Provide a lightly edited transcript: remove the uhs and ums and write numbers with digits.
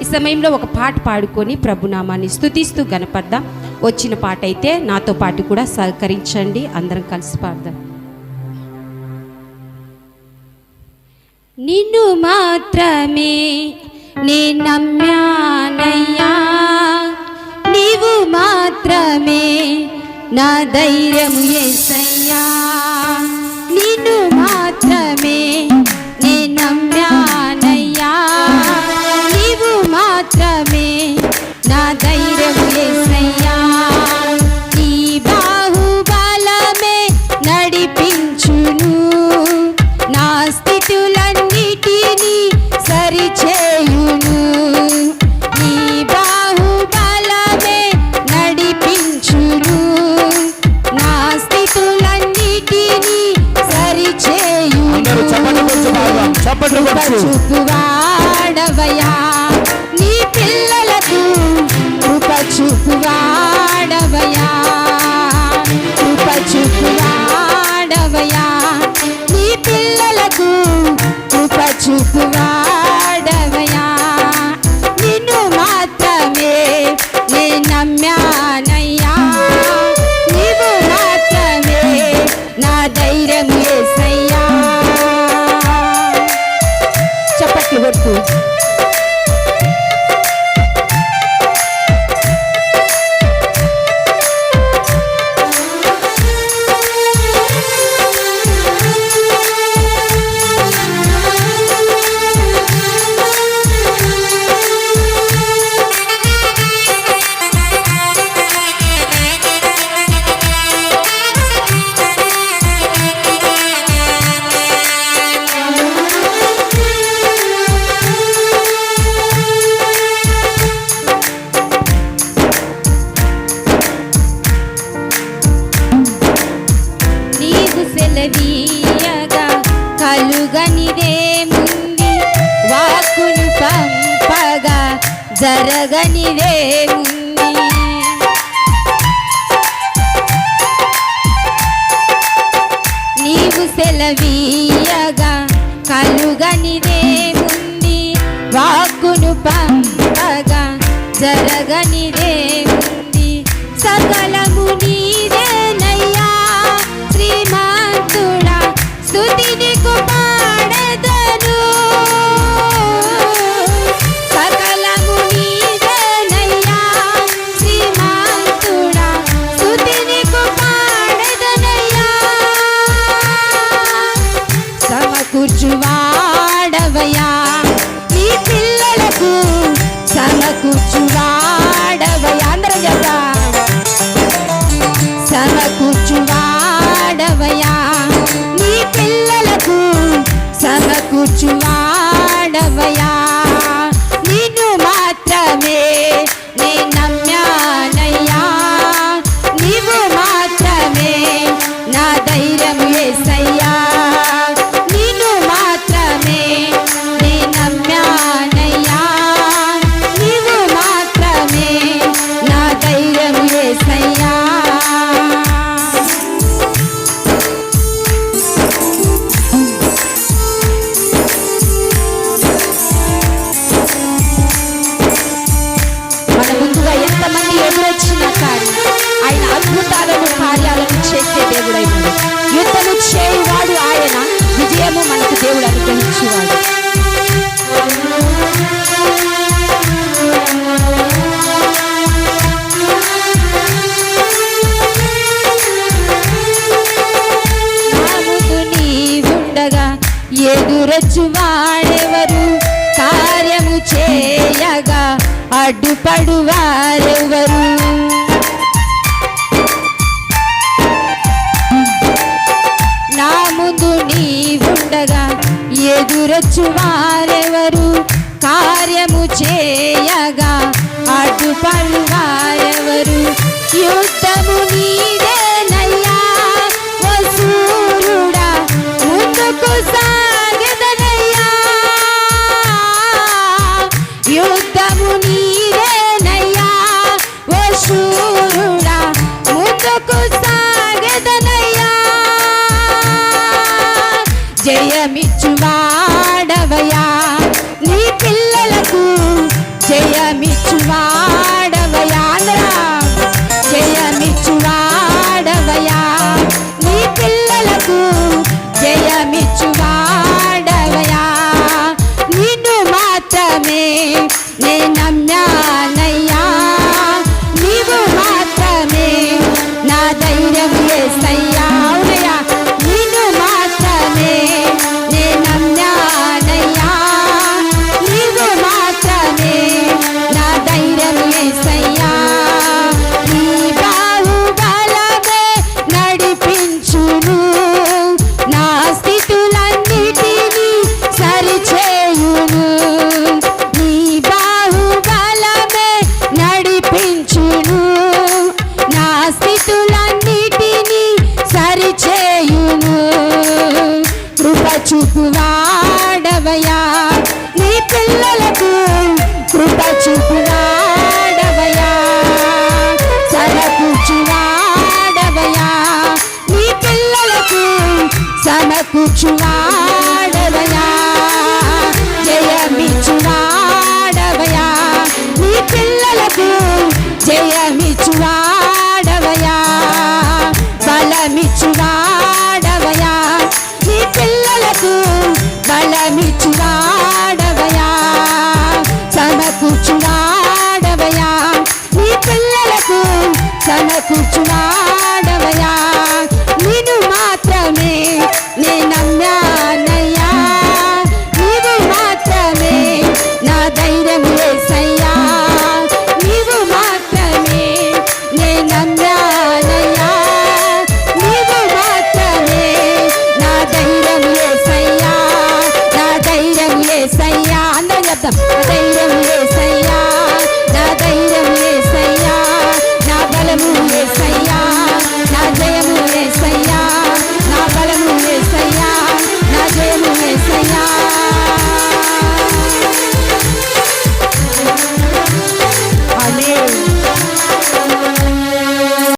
ఈ సమయంలో ఒక పాట పాడుకొని ప్రభునామాన్ని స్తుతిస్తూ గణపడదాం. వచ్చిన పాట అయితే నాతో పాటు కూడా సహకరించండి, అందరం కలిసి పాడదాం. నిన్ను మాత్రమే నే నమ్మానయ్యా, నీవు మాత్రమే నా ధైర్యము యేసయ్యా. నిన్ను మాత్రమే నే నమ్మానయ్యా, నీవు మాత్రమే నా ధైర్యము యేసయ్యా. నీ బాహుబలమే నడిపించును, నా స్థితులన్నిటినీ సరిచేయును. నీ బాహుబలమే నడిపించును, నా స్థితులన్నిటినీ సరిచేయును. చూపువాడవయా నీ పిల్లలకు కృప చూపువాడవయా, కృప చూపువాడవయా నీ పిల్లలకు కృప చూపువాడవయా. నిన్ను మాత్రమే నే నమ్మానయ్యా, నీవు మాత్రమే నా ధైర్యం యేసయ్యా. చప్పట్లు కొట్టు. సెలవీయగా కలుగనిదేముంది, వాక్కును పంపగా జరగనిదేముంది. నీవు సెలవీయగా కలుగనిదేముంది, వాక్కును పంపగా జరగనిదేముంది. సకలము నీదేనయ్యా శ్రీమంతుడా, స్తుతి నీకు పాడెదను. సకలము నీదేనయ్యా శ్రీమంతుడా, స్తుతి నీకు పాడెదనయ్యా. సమకూర్చువాడవయ్యా నీ పిల్లలకు, సమకూర్చువాడవయ్యా. అందరం చేద్దాం. సమకూర్చువాడవయ్యా నీ పిల్లలకు, సమకూర్చువాడవయ్యా. నిన్ను మాత్రమే నే నమ్మానయ్యా, నీవు మాత్రమే నా ధైర్యం యేసయ్యా. నిన్ను మాత్రమే నే నమ్మానయ్యా, నీవు మాత్రమే నా ధైర్యం యేసయ్యా. మన ముందుగా ఎంతమంది ఎదురొచ్చినా కానీ ఆయన అద్భుతాలను కార్యాలను చేసే దేవుడైనాడు. యుద్ధము చేయువాడు ఆయన, విజయము మనకు దేవుడు అనుగ్రహించేవాడు. నా ముందు నీవుండగా ఎదురొచ్చువాడెవరు, కార్యము చేయగా అడ్డుపడువారెవరు. నా ముందు నీవుండగా ఎదురొచ్చువారెవరు, కార్యము చేయగా అడ్డుపడువారెవరు. యుద్ధము నీదేనయ్యా ఓ సూర్యుడా, ముందుకు సాగెదనయ్యా. యుద్ధము నీదేనయ్యా ఓ శూరుడా, ముందుకు సాగెదనయ్యా. జయమిచ్చువాడవయ్యా నీ పిల్లలకు, జయమిచ్చువాడవయా, బలమిచ్చువాడవయా, నీ పిల్లలకు బలమిచ్చువాడవయా, సమకూర్చువాడవయా, నీ పిల్లలకు సమకూర్చువాడవయా. నిన్ను మాత్రమే నే నమ్మానయ్యా, నీవు మాత్రమే నా ధైర్యం యేసయ్యా.